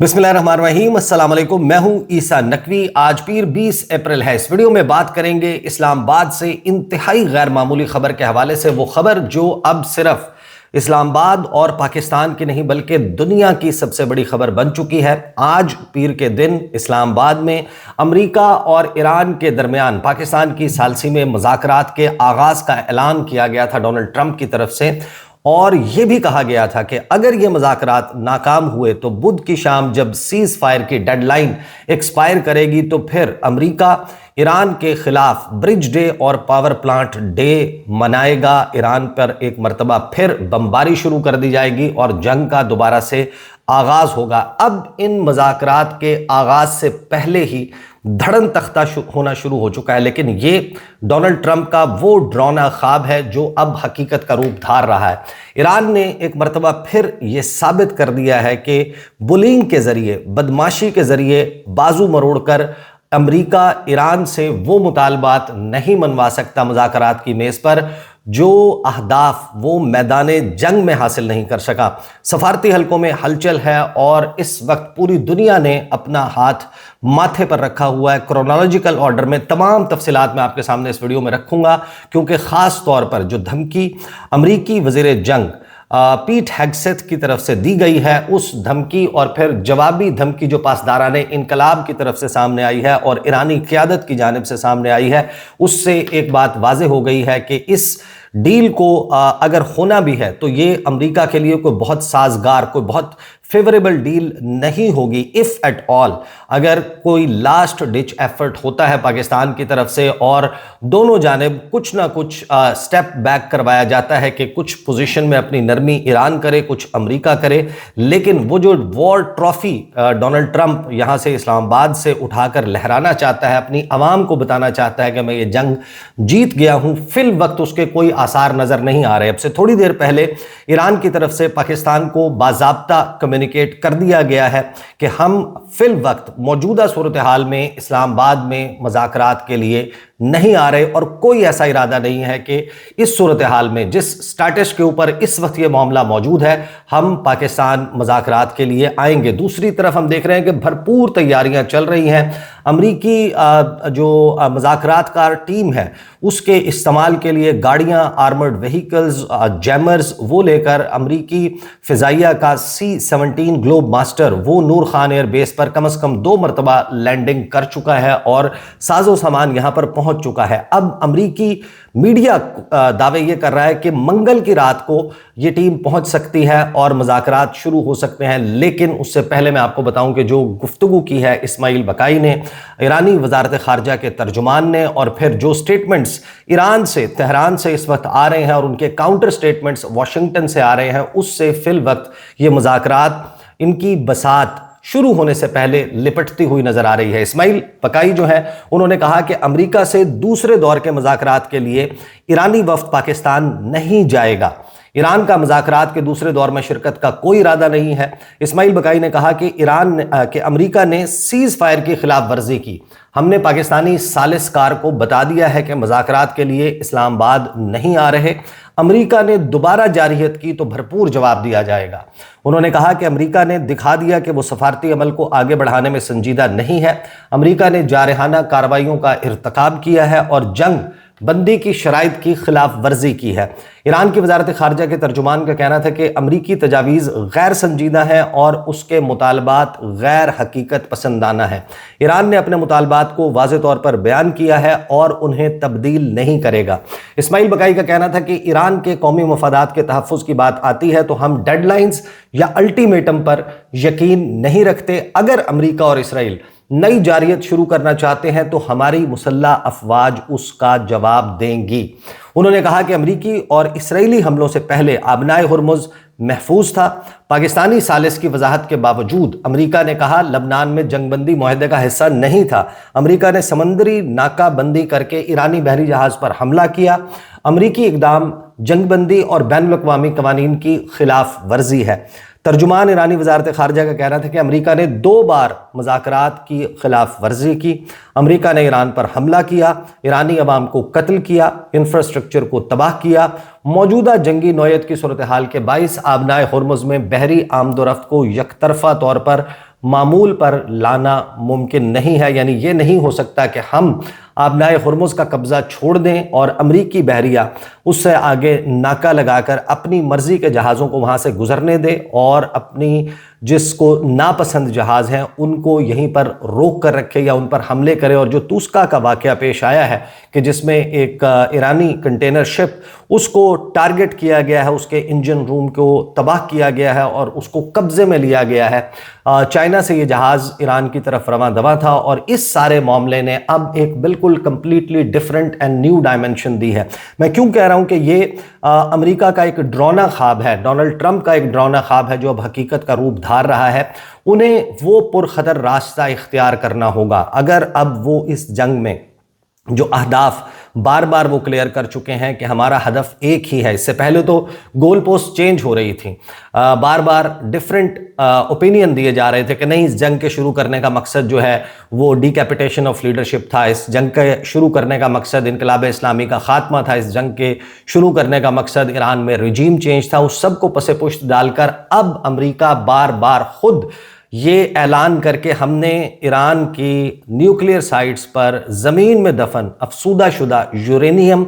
बिस्मिल्लाहिर्रहमानिर्रहीम, अस्सलाम वालेकुम। मैं हूं ईसा नकवी। आज पीर 20 अप्रैल है। इस वीडियो में बात करेंगे इस्लामाबाद से इंतहाई गैर मामूली खबर के हवाले से। वो खबर जो अब सिर्फ इस्लामाबाद और पाकिस्तान की नहीं बल्कि दुनिया की सबसे बड़ी खबर बन चुकी है। आज पीर के दिन इस्लामाबाद में अमेरिका और ईरान के दरमियान पाकिस्तान की सालसी में मुज़ाकरात के आगाज़ का ऐलान किया गया था डोनाल्ड ट्रंप की तरफ से, और यह भी कहा गया था कि अगर ये मुज़ाकरात नाकाम हुए तो बुध की शाम जब सीज़ फायर की डेडलाइन एक्सपायर करेगी तो फिर अमेरिका ईरान के खिलाफ ब्रिज डे और पावर प्लांट डे मनाएगा। ईरान पर एक मरतबा फिर बमबारी शुरू कर दी जाएगी और जंग का दोबारा से आगाज होगा। अब इन मुज़ाकरात के आगाज से पहले ही धड़न तख्ता होना शुरू हो चुका है, लेकिन ये डोनाल्ड ट्रंप का वो डरावना ख्वाब है जो अब हकीकत का रूप धार रहा है। ईरान ने एक मरतबा फिर ये साबित कर दिया है कि बुलिंग के जरिए, बदमाशी के जरिए बाजू मरोड़कर अमेरिका ईरान से वो मुतालबात नहीं मनवा सकता मुज़ाकरात की मेज़ पर जो अहदाफ वो मैदाने जंग में हासिल नहीं कर सका। सफारती हलकों में हलचल है और इस वक्त पूरी दुनिया ने अपना हाथ माथे पर रखा हुआ है। क्रोनोलॉजिकल ऑर्डर में तमाम तफसीलात मैं आपके सामने इस वीडियो में रखूंगा, क्योंकि ख़ास तौर पर जो धमकी अमरीकी वज़ीर जंग पीट हेगसेथ की तरफ से दी गई है, उस धमकी और फिर जवाबी धमकी जो पासदाराने इनकलाब की तरफ से सामने आई है और ईरानी क़यादत की जानिब से सामने आई है, उससे एक बात वाज़ेह हो गई है कि इस डील को अगर होना भी है तो ये अमेरिका के लिए कोई बहुत साजगार, कोई बहुत फेवरेबल डील नहीं होगी। इफ़ एट ऑल अगर कोई लास्ट डिच एफर्ट होता है पाकिस्तान की तरफ से और दोनों जानिब कुछ ना कुछ स्टेप बैक करवाया जाता है कि कुछ पोजीशन में अपनी नरमी ईरान करे, कुछ अमेरिका करे, लेकिन वो जो वॉर ट्रॉफी डोनाल्ड ट्रंप यहाँ से इस्लामाबाद से उठाकर लहराना चाहता है, अपनी आवाम को बताना चाहता है कि मैं ये जंग जीत गया हूँ, फिल वक्त उसके कोई आसार नज़र नहीं आ रहे। अब से थोड़ी देर पहले ईरान की तरफ से पाकिस्तान को बाज़ाब्ता कम्युनिकेट कर दिया गया है कि हम फिल वक्त मौजूदा सूरत हाल में इस्लामाबाद में मुज़ाकरात के लिए नहीं आ रहे और कोई ऐसा इरादा नहीं है कि इस सूरत हाल में जिस स्टेटस के ऊपर इस वक्त ये मामला मौजूद है हम पाकिस्तान मुज़ाकरात के लिए आएंगे। दूसरी तरफ हम देख रहे हैं कि भरपूर तैयारियां चल रही हैं। अमरीकी जो मुज़ाकरातकार टीम है उसके इस्तेमाल के लिए गाड़ियां, आर्मर्ड व्हीकल्स, जैमर्स वो लेकर अमरीकी फ़िज़ाइया का C-17 ग्लोब मास्टर वो नूर खान एयर बेस पर कम से कम 2 मरतबा लैंडिंग कर चुका है और साजो सामान यहां पर पहुंच चुका है। अब अमरीकी मीडिया दावे ये कर रहा है कि मंगल की रात को ये टीम पहुंच सकती है और मुज़ाकरात शुरू हो सकते हैं, लेकिन उससे पहले मैं आपको बताऊं कि जो गुफ्तगू की है इस्माइल बकाई ने, ईरानी वजारत खारजा के तर्जुमान ने, और फिर जो स्टेटमेंट्स ईरान से, तेहरान से इस वक्त आ रहे हैं और उनके काउंटर स्टेटमेंट्स वाशिंगटन से आ रहे हैं, उससे फिल वक्त ये मुज़ाकरात, इनकी बसात शुरू होने से पहले लिपटती हुई नजर आ रही है। इस्माइल बकाई जो है उन्होंने कहा कि अमेरिका से दूसरे दौर के मुज़ाकरात के लिए ईरानी वफ्द पाकिस्तान नहीं जाएगा। ईरान का मुज़ाकरात के दूसरे दौर में शिरकत का कोई इरादा नहीं है। इस्माइल बकाई ने कहा कि अमेरिका ने सीज़ फायर की खिलाफ वर्जी की। हमने पाकिस्तानी सालिसकार को बता दिया है कि मुज़ाकरात के लिए इस्लामाबाद नहीं आ रहे। अमेरिका ने दोबारा जारहियत की तो भरपूर जवाब दिया जाएगा। उन्होंने कहा कि अमेरिका ने दिखा दिया कि वो सफारती अमल को आगे बढ़ाने में संजीदा नहीं है। अमेरिका ने जारहाना कार्रवाइयों का इर्तकाब किया है और जंग बंदी की शराइत की खिलाफ वर्जी की है। ईरान की वजारत खारजा के तर्जुमान का कहना था कि अमरीकी तजावीज़ गैर संजीदा है और उसके मुतालबात गैर हकीकत पसंदाना है। ईरान ने अपने मुतालबात को वाज़े तौर पर बयान किया है और उन्हें तब्दील नहीं करेगा। इस्माइल बकाई का कहना था कि ईरान के कौमी मफादात के तहफ़्फ़ुज़ की बात आती है तो हम डेडलाइंस या अल्टीमेटम पर यकीन नहीं रखते। अगर अमरीका और इसराइल नई जारियत शुरू करना चाहते हैं तो हमारी मुसल्ला अफवाज उसका जवाब देंगी। उन्होंने कहा कि अमरीकी और इसराइली हमलों से पहले आबनाए हुर्मुज़ महफूज था। पाकिस्तानी सालिस की वजाहत के बावजूद अमरीका ने कहा लबनान में जंगबंदी मुआहदे का हिस्सा नहीं था। अमरीका ने समंदरी नाकाबंदी करके ईरानी बहरी जहाज़ पर हमला किया। अमरीकी इकदाम जंगबंदी और बैनुल-अक़वामी क़वानीन की खिलाफ वर्जी है। तर्जुमान ईरानी वजारत खारजा का कहना था कि अमरीका ने 2 बार मुज़ाकरात की खिलाफ वर्जी की। अमरीका ने ईरान पर हमला किया, ईरानी अवाम को कत्ल किया, इंफ्रास्ट्रक्चर को तबाह किया। मौजूदा जंगी नौयत की सूरत हाल के बाइस आबनाए हुर्मुज़ में बहरी आमदोरफ्त को यकतरफा तौर पर मामूल पर लाना मुमकिन नहीं है। यानी ये नहीं हो सकता कि हम आबनाए हुर्मुज का कब्जा छोड़ दें और अमरीकी बहरिया उससे आगे नाका लगाकर अपनी मर्जी के जहाज़ों को वहाँ से गुजरने दे और अपनी जिसको नापसंद जहाज़ हैं उनको यहीं पर रोक कर रखे या उन पर हमले करे। और जो तुस्का का वाक़या पेश आया है कि जिसमें एक ईरानी कंटेनर शिप उसको टारगेट किया गया है, उसके इंजन रूम को तबाह किया गया है और उसको कब्जे में लिया गया है। चाइना से ये जहाज़ ईरान की तरफ रवां दवा था और इस सारे मामले ने अब एक बिल्कुल completely different and new dimension दी है। मैं क्यों कह रहा हूं कि ये अमेरिका का एक डरावना ख्वाब है, डोनाल्ड ट्रंप का एक डरावना ख्वाब है जो अब हकीकत का रूप धार रहा है। उन्हें वो पुरखतर रास्ता इख्तियार करना होगा अगर अब वो इस जंग में जो अहदाफ बार बार वो क्लियर कर चुके हैं कि हमारा हदफ एक ही है। इससे पहले तो गोल पोस्ट चेंज हो रही थी, बार बार डिफरेंट ओपिनियन दिए जा रहे थे कि नहीं, इस जंग के शुरू करने का मकसद जो है वो डिकैपिटेशन ऑफ लीडरशिप था, इस जंग के शुरू करने का मकसद इनकलाब इस्लामी का खात्मा था, इस जंग के शुरू करने का मकसद ईरान में रिजीम चेंज था। उस सब को पसे पुश्त डालकर अब अमेरिका बार बार खुद ये ऐलान करके हमने ईरान की न्यूक्लियर साइट्स पर ज़मीन में दफन अफसूदा शुदा यूरेनियम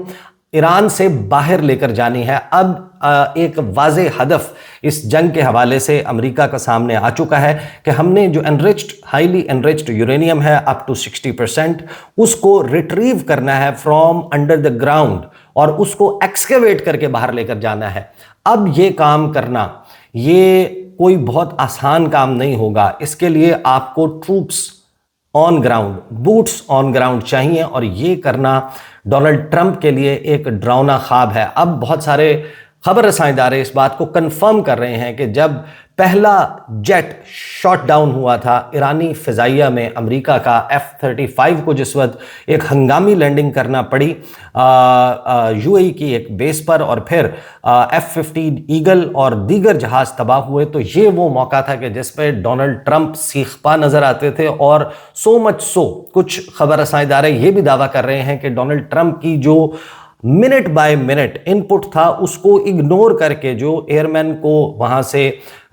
ईरान से बाहर लेकर जानी है। अब एक वाज़े हदफ इस जंग के हवाले से अमेरिका का सामने आ चुका है कि हमने जो एनरिच्ड हाईली एनरिच्ड यूरेनियम है अप टू 60% उसको रिट्रीव करना है फ्रॉम अंडर द ग्राउंड और उसको एक्सकेवेट करके बाहर लेकर जाना है। अब ये काम करना ये कोई बहुत आसान काम नहीं होगा। इसके लिए आपको troops on ground, boots on ground चाहिए और ये करना डोनाल्ड ट्रंप के लिए एक डरावना ख्वाब है। अब बहुत सारे खबर रसां इदारे इस बात को कंफर्म कर रहे हैं कि जब पहला जेट शॉट डाउन हुआ था ईरानी फ़िज़ाइया में अमेरिका का F-35 को जिस वक्त एक हंगामी लैंडिंग करना पड़ी यूएई की एक बेस पर और फिर F-15 ईगल और दीगर जहाज़ तबाह हुए, तो ये वो मौका था कि जिस पे डोनाल्ड ट्रंप सीखपा नज़र आते थे। और सो मच सो कुछ खबर रसां इदारे ये भी दावा कर रहे हैं कि डोनाल्ड ट्रंप की जो मिनट बाय मिनट इनपुट था उसको इग्नोर करके जो एयरमैन को वहां से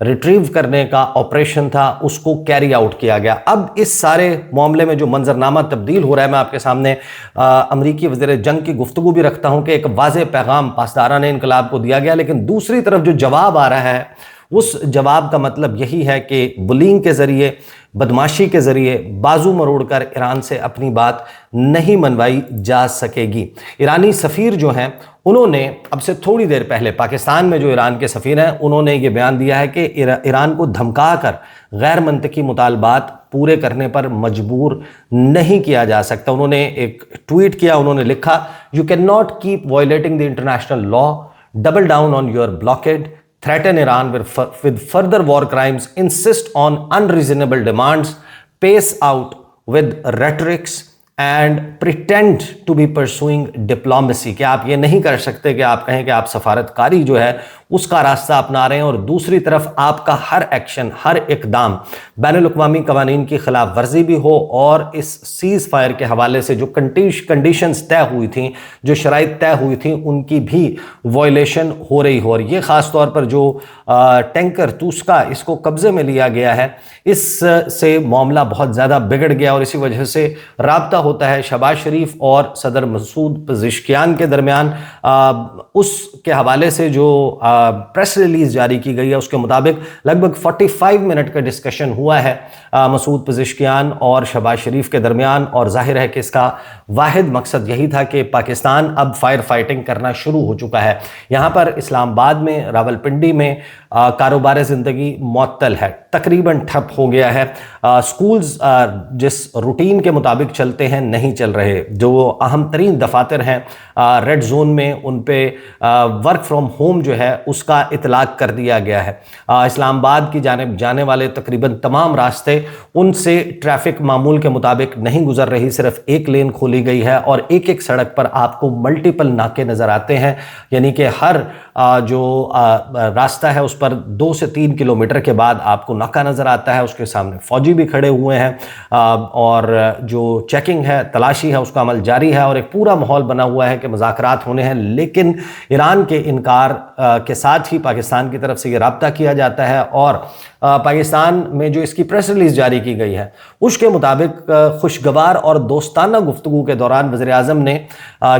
रिट्रीव करने का ऑपरेशन था उसको कैरी आउट किया गया। अब इस सारे मामले में जो मंजरनामा तब्दील हो रहा है, मैं आपके सामने अमरीकी वज़ीर जंग की गुफ्तगू भी रखता हूं कि एक वाज़े पैगाम पासदाराने इनकलाब को दिया गया, लेकिन दूसरी तरफ जो जवाब आ रहा है उस जवाब का मतलब यही है कि बुलिंग के ज़रिए, बदमाशी के ज़रिए बाजू मरोड़कर ईरान से अपनी बात नहीं मनवाई जा सकेगी। ईरानी सफ़ीर जो हैं उन्होंने अब से थोड़ी देर पहले पाकिस्तान में जो ईरान के सफ़ीर हैं उन्होंने ये बयान दिया है कि ईरान को धमका कर गैर मंतकी मुतालबात पूरे करने पर मजबूर नहीं किया जा सकता। उन्होंने एक ट्वीट किया, उन्होंने लिखा, you can not keep violating the international law, double down on your blockade, threaten Iran with further war crimes, insist on unreasonable demands, pace out with rhetorics and pretend to be pursuing diplomacy। कि आप ये नहीं कर सकते कि आप कहें कि आप सफारतकारी जो है उसका रास्ता अपना रहे हैं और दूसरी तरफ आपका हर एक्शन, हर इकदाम बैनुल-अक़वामी कवानीन की खिलाफ वर्जी भी हो और इस सीज़ फायर के हवाले से जो कंडीशंस तय हुई थी, जो शराइत तय हुई थी, उनकी भी वायलेशन हो रही हो। और ये ख़ास तौर पर जो टैंकर तुस्का इसको कब्ज़े में लिया गया है, इससे मामला बहुत ज़्यादा बिगड़ गया और इसी वजह से राब्ता होता है शहबाज शरीफ और सदर मसूद पज़ेश्कियान के दरमियान। उसके हवाले से जो प्रेस रिलीज जारी की गई है उसके मुताबिक लगभग 45 मिनट का डिस्कशन हुआ है मसूद पज़ेश्कियान और शहबाज शरीफ के दरमियान। और जाहिर है कि इसका वाहिद मकसद यही था कि पाकिस्तान अब फायर फाइटिंग करना शुरू हो चुका है। यहाँ पर इस्लामाबाद में, रावलपिंडी में कारोबार ज़िंदगी मुअत्तल है, तकरीबन ठप हो गया है। स्कूल्स जिस रूटीन के मुताबिक चलते हैं नहीं चल रहे। जो अहम तरीन दफातर हैं रेड जोन में उन पे वर्क फ्रॉम होम जो है उसका इतलाक कर दिया गया है। इस्लामाबाद की जानिब जाने वाले तकरीबन तमाम रास्ते उनसे ट्रैफिक मामूल के मुताबिक नहीं गुजर रही, सिर्फ एक लेन खोली गई है और एक एक सड़क पर आपको मल्टीपल नाके नज़र आते हैं। यानी कि हर जो रास्ता है उस पर पर 2 से 3 किलोमीटर के बाद आपको नाका नज़र आता है, उसके सामने फौजी भी खड़े हुए हैं और जो चेकिंग है, तलाशी है, उसका अमल जारी है और एक पूरा माहौल बना हुआ है कि मुज़ाकरात होने हैं। लेकिन ईरान के इनकार के साथ ही पाकिस्तान की तरफ से ये राब्ता किया जाता है और पाकिस्तान में जो इसकी प्रेस रिलीज जारी की गई है उसके मुताबिक खुशगवार और दोस्ताना गुफ्तगू के दौरान वज़ीर-ए-आज़म ने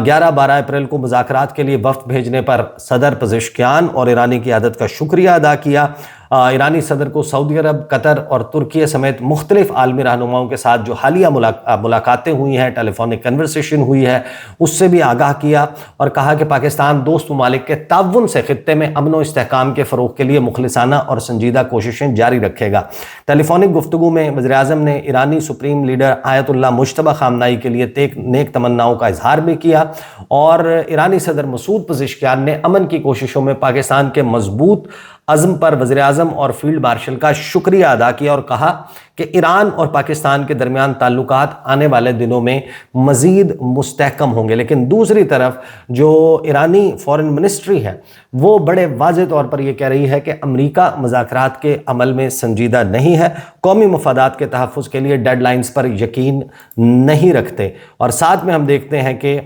11-12 अप्रैल को मुज़ाकरात के लिए वफ्द भेजने पर सदर पज़ेश्कियान और ईरानी क़यादत का शुक्रिया अदा किया। ईरानी सदर को सऊदी अरब, कतर और तुर्की समेत मुख्तलिफ आलमी रहनुमाओं के साथ जो हालिया मुलाकातें हुई हैं, टेलीफोनिक कन्वर्सेशन हुई है, उससे भी आगाह किया और कहा कि पाकिस्तान दोस्त ममालिक के ताउन से खित्ते में अमन व इस्तेहकाम के फ़रोग़ के लिए मुखलिसाना और संजीदा कोशिशें जारी रखेगा। टेलीफोनिक गुफ्तगू में वज़ीर-ए-आज़म ने ईरानी सुप्रीम लीडर आयतुल्लाह मुज्तबा ख़ामनाई के लिए नेक तमन्नाओं का इजहार भी किया और ईरानी सदर मसूद पज़ेश्कियान ने अमन की कोशिशों में पाकिस्तान के मजबूत अज़्म पर वज़ीर-ए-आज़म और फील्ड मार्शल का शुक्रिया अदा किया और कहा कि ईरान और पाकिस्तान के दरमियान ताल्लुकात आने वाले दिनों में मज़ीद मुस्तहकम होंगे। लेकिन दूसरी तरफ जो ईरानी फॉरेन मिनिस्ट्री है वो बड़े वाज़ेह तौर पर यह कह रही है कि अमरीका मुज़ाकरात के अमल में संजीदा नहीं है, कौमी मफादात के तहफ़्फ़ुज़ के लिए डेडलाइंस पर यकीन नहीं रखते। और साथ में हम देखते हैं कि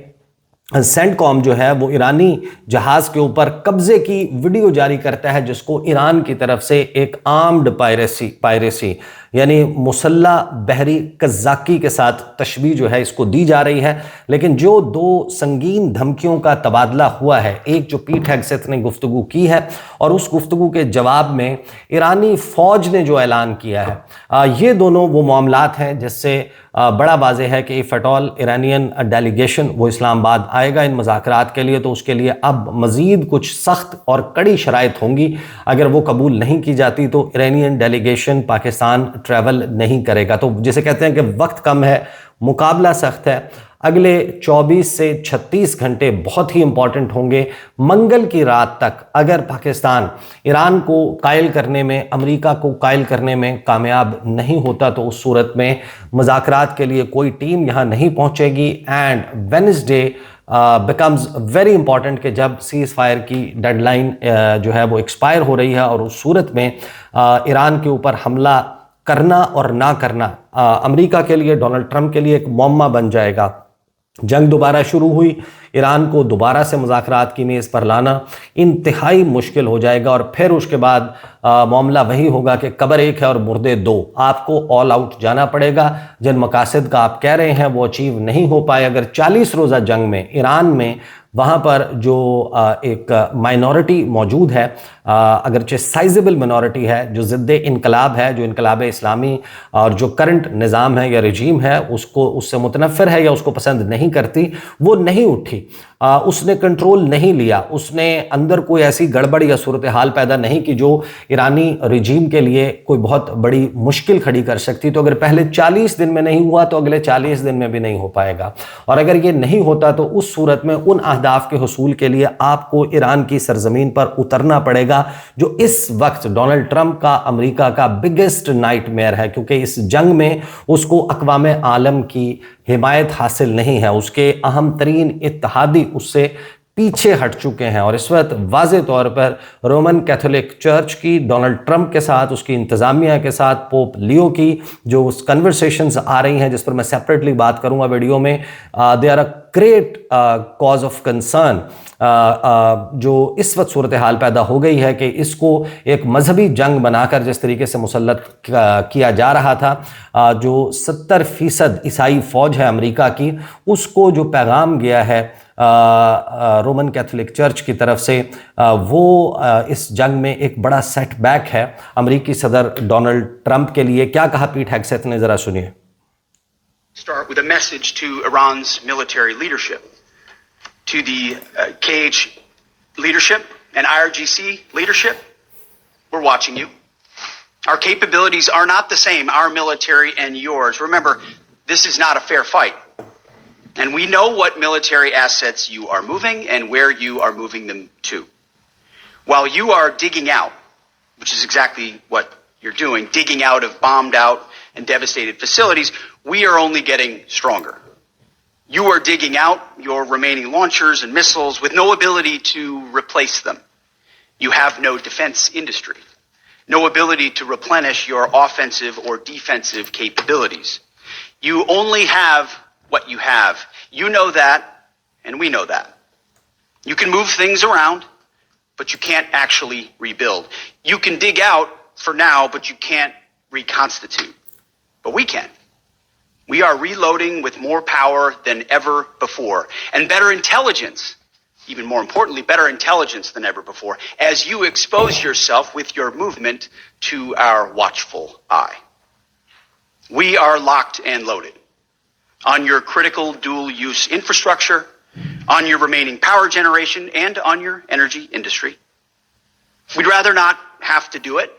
सेंटकॉम जो है वो ईरानी जहाज़ के ऊपर कब्जे की वीडियो जारी करता है जिसको ईरान की तरफ से एक आर्म्ड पायरेसी यानी मुसल्ला बहरी कज़ाकी के साथ तशबीह जो है इसको दी जा रही है। लेकिन जो दो संगीन धमकियों का तबादला हुआ है, एक जो पीट हेग्सेथ ने गुफ्तगू की है और उस गुफ्तगू के जवाब में ईरानी फ़ौज ने जो ऐलान किया है, ये दोनों वो मामलात हैं जिससे बड़ा वाज़ेह है कि if at all Iranian delegation वो इस्लामाबाद आएगा इन मुज़ाकरात के लिए तो उसके लिए अब मज़ीद कुछ सख्त और कड़ी शराइत होंगी। अगर वो कबूल नहीं की जाती तो ईरानियन डेलीगेशन पाकिस्तान ट्रैवल नहीं करेगा। तो जिसे कहते हैं कि वक्त कम है, मुकाबला सख्त है। अगले 24 से 36 घंटे बहुत ही इंपॉर्टेंट होंगे। मंगल की रात तक अगर पाकिस्तान ईरान को कायल करने में, अमेरिका को कायल करने में कामयाब नहीं होता तो उस सूरत में मुज़ाकरात के लिए कोई टीम यहाँ नहीं पहुँचेगी and Wednesday becomes very important कि जब सीज़ फायर की डेडलाइन जो है वो एक्सपायर हो रही है और उस सूरत में ईरान के ऊपर हमला करना और ना करना अमेरिका के लिए, डोनाल्ड ट्रंप के लिए एक मुअम्मा बन जाएगा। जंग दोबारा शुरू हुई, ईरान को दोबारा से मुज़ाकरात की मेज़ पर लाना इंतहाई मुश्किल हो जाएगा और फिर उसके बाद मामला वही होगा कि कब्र एक है और मुर्दे दो। आपको ऑल आउट जाना पड़ेगा। जिन मकासद का आप कह रहे हैं वो अचीव नहीं हो पाए। अगर 40 रोज़ा जंग में ईरान में वहाँ पर जो एक माइनॉरिटी मौजूद है, अगरचे साइजेबल मिनॉरिटी है, जो ज़िद्दे इनकलाब है, जो इनकलाब इस्लामी और जो करंट निज़ाम है या रजीम है उसको उससे मुतनफ़िर है या उसको पसंद नहीं करती, वो नहीं उठी, उसने कंट्रोल नहीं लिया, उसने अंदर कोई ऐसी गड़बड़ या सूरत हाल पैदा नहीं की जो ईरानी रजीम के लिए कोई बहुत बड़ी मुश्किल खड़ी कर सकती। तो अगर पहले 40 दिन में नहीं हुआ तो अगले 40 दिन में भी नहीं हो पाएगा। और अगर ये नहीं होता तो उस सूरत में उन अहदाफ के हुसूल के लिए आपको ईरान की सरजमीन पर उतरना पड़ेगा, जो इस वक्त डोनाल्ड ट्रंप का अमेरिका का बिगेस्ट नाइटमेयर है, क्योंकि इस जंग में उसको अक़वाम आलम की हिमायत हासिल नहीं है। उसके अहम तरीन इत्तेहादी उससे पीछे हट चुके हैं और इस वक्त वाज़े तौर पर रोमन कैथोलिक चर्च की डोनाल्ड ट्रंप के साथ, उसकी इंतज़ामिया के साथ, पोप लियो की जो उस कन्वर्सेशंस आ रही हैं जिस पर मैं सेपरेटली बात करूंगा वीडियो में, they are a great cause of concern. जो इस वक्त सूरत हाल पैदा हो गई है कि इसको एक मजहबी जंग बनाकर जिस तरीके से मुसल्लत किया जा रहा था, जो 70% ईसाई फौज है अमेरिका की, उसको जो पैगाम गया है रोमन कैथोलिक चर्च की तरफ से, वो इस जंग में एक बड़ा सेटबैक है अमेरिकी सदर डोनाल्ड ट्रंप के लिए। क्या कहा पीट हेग्सेथ ने, जरा सुनिए। Start with a message to Iran's military leadership, to the KH leadership and IRGC leadership. We're watching you. Our capabilities are not the same, our military and yours. Remember, this is not a fair fight. And we know what military assets you are moving and where you are moving them to. While you are digging out, which is exactly what you're doing, digging out of bombed out and devastated facilities, we are only getting stronger. You are digging out your remaining launchers and missiles with no ability to replace them. You have no defense industry, no ability to replenish your offensive or defensive capabilities. You only have what you have. You know that, and we know that. You can move things around, but you can't actually rebuild. You can dig out for now, but you can't reconstitute. But we can. We are reloading with more power than ever before, and better intelligence, even more importantly, better intelligence than ever before, as you expose yourself with your movement to our watchful eye. We are locked and loaded on your critical dual-use infrastructure, on your remaining power generation, and on your energy industry. We'd rather not have to do it,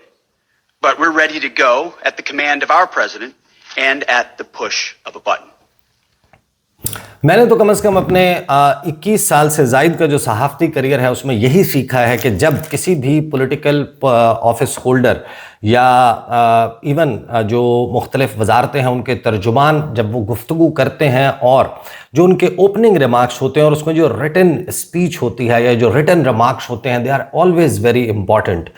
but we're ready to go at the command of our president and at the push of a button. मैंने तो कम से कम अपने 21 साल से ज़ायद का जो सहाफ़ती career है उसमें यही सीखा है कि जब किसी भी पॉलिटिकल ऑफिस होल्डर या इवन जो मुख्तलिफ वजारतें हैं उनके तर्जुमान जब वो गुफ्तगू करते हैं और जो उनके ओपनिंग रिमार्क्स होते हैं और उसमें जो रिटन स्पीच होती है या जो रिटन रिमार्क्स होते हैं, they are always very important.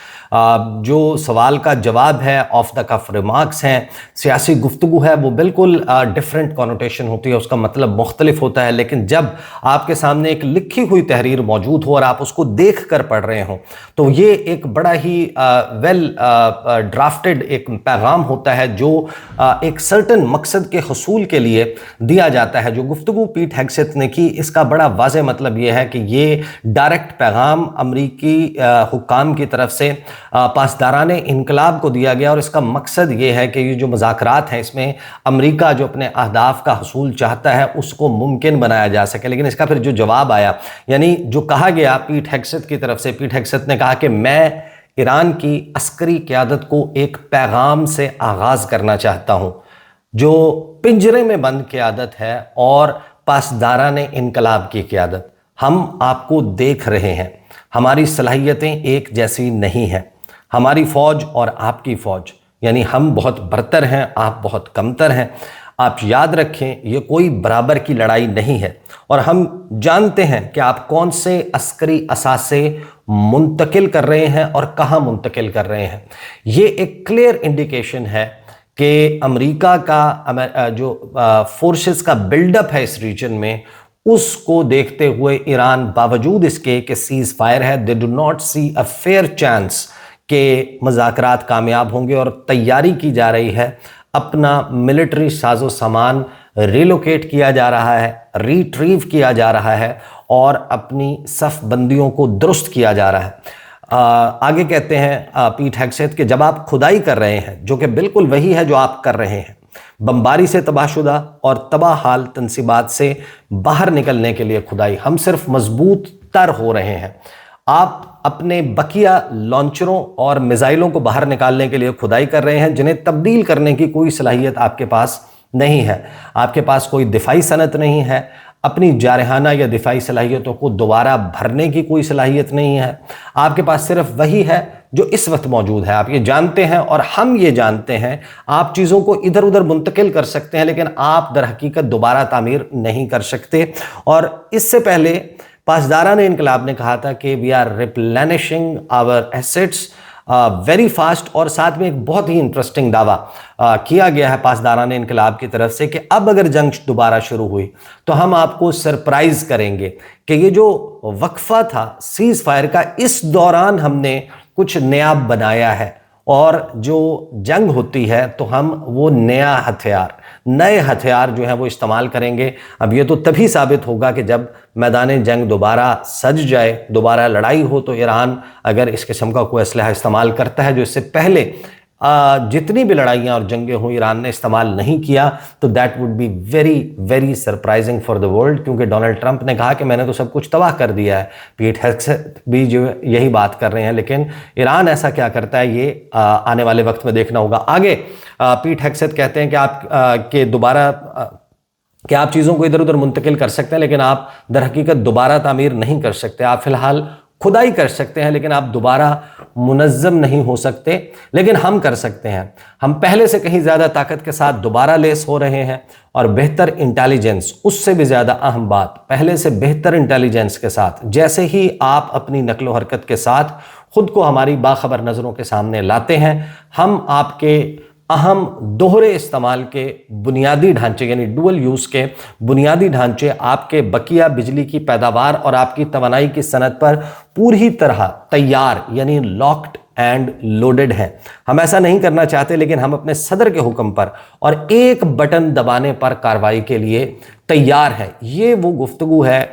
जो सवाल का जवाब है, ऑफ द कफ रिमार्क्स हैं, सियासी गुफ्तगू है, वो बिल्कुल डिफरेंट कॉनोटेशन होती है, उसका मतलब मुख्तलिफ होता है। लेकिन जब आपके सामने एक लिखी हुई तहरीर मौजूद हो और आप उसको देख कर पढ़ रहे हो तो ये एक बड़ा ही वेल ड्राफ्टेड एक पैगाम होता है जो एक सर्टन मकसद के हसूल के लिए दिया जाता है। जो गुफ्तगू पीट हेग्सेथ ने की, इसका बड़ा वाज़ेह मतलब यह है कि ये डायरेक्ट पैगाम अमरीकी हुक्काम की तरफ से पासदाराने इनकलाब को दिया गया और इसका मकसद ये है कि ये जो मुज़ाकरात हैं इसमें अमरीका जो अपने अहदाफ का हसूल चाहता है उसको मुमकिन बनाया जा सके। लेकिन इसका फिर जो जवाब आया, यानी जो कहा गया पीट हेग्सेथ की तरफ से, पीट हेग्सेथ ने कहा कि मैं ईरान की अस्करी क़यादत को एक पैगाम से आगाज़ करना चाहता हूं जो पिंजरे में बंद क़यादत है और पासदाराने इनकलाब की क़यादत। हम आपको देख रहे हैं, हमारी सलाहियतें एक जैसी नहीं हैं, हमारी फ़ौज और आपकी फ़ौज, यानी हम बहुत बरतर हैं, आप बहुत कमतर हैं। आप याद रखें ये कोई बराबर की लड़ाई नहीं है और हम जानते हैं कि आप कौन से अस्करी असासे मुंतकिल कर रहे हैं और कहां मुंतकिल कर रहे हैं। ये एक क्लियर इंडिकेशन है कि अमेरिका का जो फोर्सेस का बिल्डअप है इस रीजन में, उसको देखते हुए ईरान बावजूद इसके कि सीज फायर है, they do not see a fair chance के मुज़ाकरात कामयाब होंगे और तैयारी की जा रही है, अपना मिलिट्री साजो सामान रिलोकेट किया जा रहा है, रिट्रीव किया जा रहा है और अपनी सफ बंदियों को दुरुस्त किया जा रहा है। आगे कहते हैं पीट हेग्सेथ कि जब आप खुदाई कर रहे हैं, जो कि बिल्कुल वही है जो आप कर रहे हैं, बमबारी से तबाहशुदा और तबाह हाल तनसीबात से बाहर निकलने के लिए खुदाई, हम सिर्फ मजबूत तर हो रहे हैं। आप अपने बकिया लॉन्चरों और मिसाइलों को बाहर निकालने के लिए खुदाई कर रहे हैं जिन्हें तब्दील करने की कोई सलाहियत आपके पास नहीं है। आपके पास कोई दिफाई सनत नहीं है, अपनी जारहाना या दिफाई सलाहियतों को दोबारा भरने की कोई सलाहियत नहीं है। आपके पास सिर्फ वही है जो इस वक्त मौजूद है। आप ये जानते हैं और हम ये जानते हैं, आप चीज़ों को इधर उधर मुंतकिल कर सकते हैं लेकिन आप दर हकीकत दोबारा तामीर नहीं कर सकते। और इससे पहले पासदाराने इनकलाब ने कहा था कि we are replenishing our assets very fast, और साथ में एक बहुत ही इंटरेस्टिंग दावा किया गया है पासदाराने इनकलाब की तरफ से कि अब अगर जंग दोबारा शुरू हुई तो हम आपको सरप्राइज करेंगे कि ये जो वक्फा था सीज फायर का, इस दौरान हमने कुछ नया बनाया है और जो जंग होती है तो हम वो नए हथियार जो है वो इस्तेमाल करेंगे। अब ये तो तभी साबित होगा कि जब मैदान जंग दोबारा सज जाए, दोबारा लड़ाई हो, तो ईरान अगर इस किस्म का कोई असलहा इस्तेमाल करता है जो इससे पहले जितनी भी लड़ाइयाँ और जंगें हुई ईरान ने इस्तेमाल नहीं किया, तो that would be very very surprising for the world. क्योंकि डोनाल्ड ट्रंप ने कहा कि मैंने तो सब कुछ तबाह कर दिया है, पीट हेग्सेथ भी जो यही बात कर रहे हैं, लेकिन ईरान ऐसा क्या करता है ये आने वाले वक्त में देखना होगा। आगे पीट हेग्सेथ कहते हैं कि आप चीज़ों को इधर उधर मुंतकिल कर सकते हैं लेकिन आप दर हकीकत दोबारा तामीर नहीं कर सकते। आप फिलहाल खुदाई कर सकते हैं लेकिन आप दोबारा मुनज़्ज़म नहीं हो सकते, लेकिन हम कर सकते हैं। हम पहले से कहीं ज़्यादा ताकत के साथ दोबारा लेस हो रहे हैं और बेहतर इंटेलिजेंस, उससे भी ज़्यादा अहम बात, पहले से बेहतर इंटेलिजेंस के साथ। जैसे ही आप अपनी नकलो हरकत के साथ खुद को हमारी बाखबर नज़रों के सामने लाते हैं। हम आपके अहम दोहरे इस्तेमाल के बुनियादी ढांचे यानी डुअल यूज़ के बुनियादी ढांचे आपके बकिया बिजली की पैदावार और आपकी तवानाई की सनत पर पूरी तरह तैयार यानी लॉक्ड एंड लोडेड है। हम ऐसा नहीं करना चाहते, लेकिन हम अपने सदर के हुक्म पर और एक बटन दबाने पर कार्रवाई के लिए तैयार है। ये वो गुफ्तगू है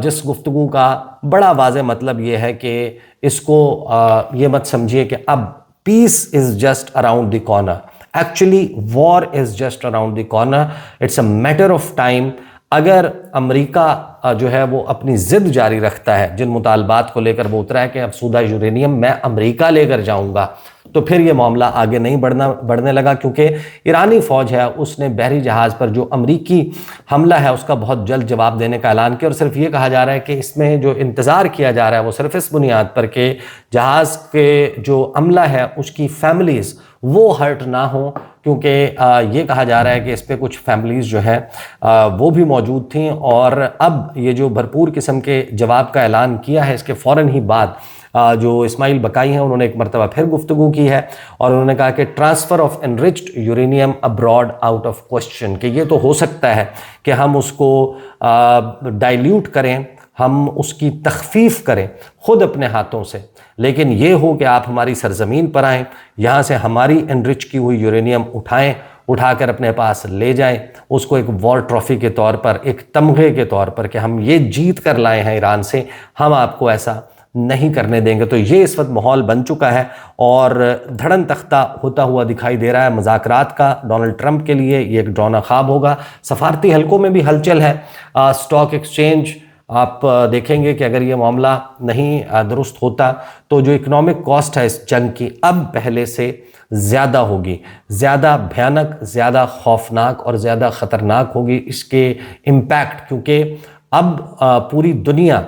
जिस गुफ्तगू का बड़ा वाज़ेह मतलब ये है कि इसको ये मत समझिए कि अब peace is just around the corner. Actually war is just around the corner. It's a matter of time. अगर अमेरिका जो है वो अपनी जिद जारी रखता है, जिन मुतालबात को लेकर वो उतरा है कि अब सूदा यूरेनियम मैं अमेरिका लेकर जाऊंगा, तो फिर ये मामला आगे नहीं बढ़ने लगा, क्योंकि ईरानी फौज है उसने बहरी जहाज़ पर जो अमरीकी हमला है उसका बहुत जल्द जवाब देने का ऐलान किया। और सिर्फ ये कहा जा रहा है कि इसमें जो इंतज़ार किया जा रहा है वो सिर्फ इस बुनियाद पर कि जहाज़ के जो अमला है उसकी फैमिलीज़ वो हर्ट ना हो, क्योंकि ये कहा जा रहा है कि इस पर कुछ फैमिलीज़ जो है वो भी मौजूद थीं। और अब ये जो भरपूर किस्म के जवाब का ऐलान किया है, इसके फ़ौरन ही बाद जो इस्माइल बकाई हैं उन्होंने एक मरतबा फिर गुफ्तगू की है और उन्होंने कहा कि transfer of enriched uranium abroad out of question, कि ये तो हो सकता है कि हम उसको डाइल्यूट करें, हम उसकी तखफीफ करें खुद अपने हाथों से, लेकिन ये हो कि आप हमारी सरजमीन पर आएँ, यहाँ से हमारी एनरिच की हुई यूरेनियम उठाकर अपने पास ले जाएं, उसको एक वॉर ट्रॉफी के तौर पर, एक तमगे के तौर पर कि हम ये जीत कर लाए हैं ईरान से, हम आपको ऐसा नहीं करने देंगे। तो ये इस वक्त माहौल बन चुका है और धड़न तख्ता होता हुआ दिखाई दे रहा है मुज़ाकरात का। डोनाल्ड ट्रंप के लिए ये एक डौना ख्वाब होगा। सफारती हलकों में भी हलचल है। स्टॉक एक्सचेंज आप देखेंगे कि अगर ये मामला नहीं दुरुस्त होता तो जो इकोनॉमिक कॉस्ट है इस जंग की अब पहले से ज़्यादा होगी, ज़्यादा भयानक, ज़्यादा खौफनाक और ज़्यादा ख़तरनाक होगी इसके इम्पैक्ट, क्योंकि अब पूरी दुनिया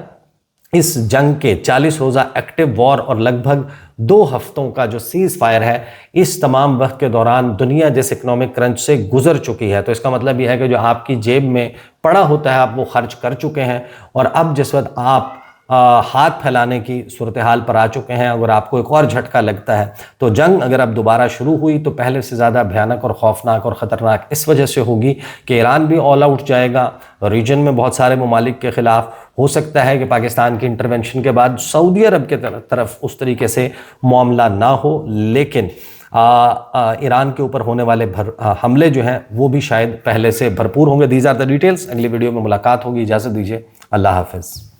इस जंग के 40 रोज़ा एक्टिव वॉर और लगभग 2 हफ्तों का जो सीज़ फायर है, इस तमाम वक्त के दौरान दुनिया जिस इकोनॉमिक क्रंच से गुजर चुकी है। तो इसका मतलब यह है कि जो आपकी जेब में पड़ा होता है आप वो खर्च कर चुके हैं और अब जिस वक्त आप हाथ फैलाने की सूरत हाल पर आ चुके हैं, अगर आपको एक और झटका लगता है तो जंग अगर अब दोबारा शुरू हुई तो पहले से ज़्यादा भयानक और खौफनाक और ख़तरनाक इस वजह से होगी कि ईरान भी ऑल आउट जाएगा। रीजन में बहुत सारे ममालिक के ख़िलाफ़ हो सकता है कि पाकिस्तान की इंटरवेंशन के बाद सऊदी अरब के तरफ उस तरीके से मामला ना हो, लेकिन ईरान के ऊपर होने वाले हमले जो हैं वो भी शायद पहले से भरपूर होंगे। These are the details. अगली वीडियो में मुलाकात होगी। इजाज़त दीजिए। अल्लाह हाफ़िज़।